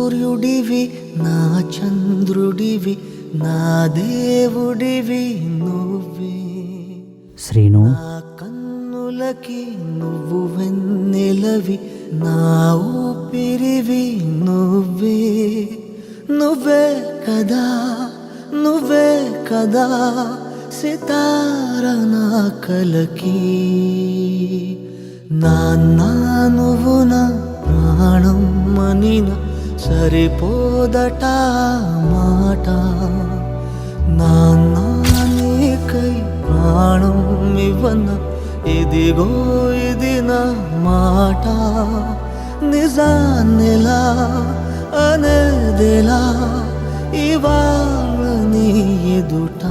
సూర్యుడివి నా చంద్రుడివి నా దేవుడివి నువ్వే. శ్రీను, నా కన్నులకి నువ్వు వెన్నెలవి నా ఊపిరివి నువ్వే. నువ్వే కదా నువ్వే కదా సితార నా కలకి. నాన్న నువ్వు నా ప్రాణం మనిన సరిపోదట మాట. నాన్న నీకై ప్రాణం ఇవ్వన ఇదిగో ఇది నా మాట. నిజాన్నిలా అనేదిలా ఇవాళ నీ ఎదుట.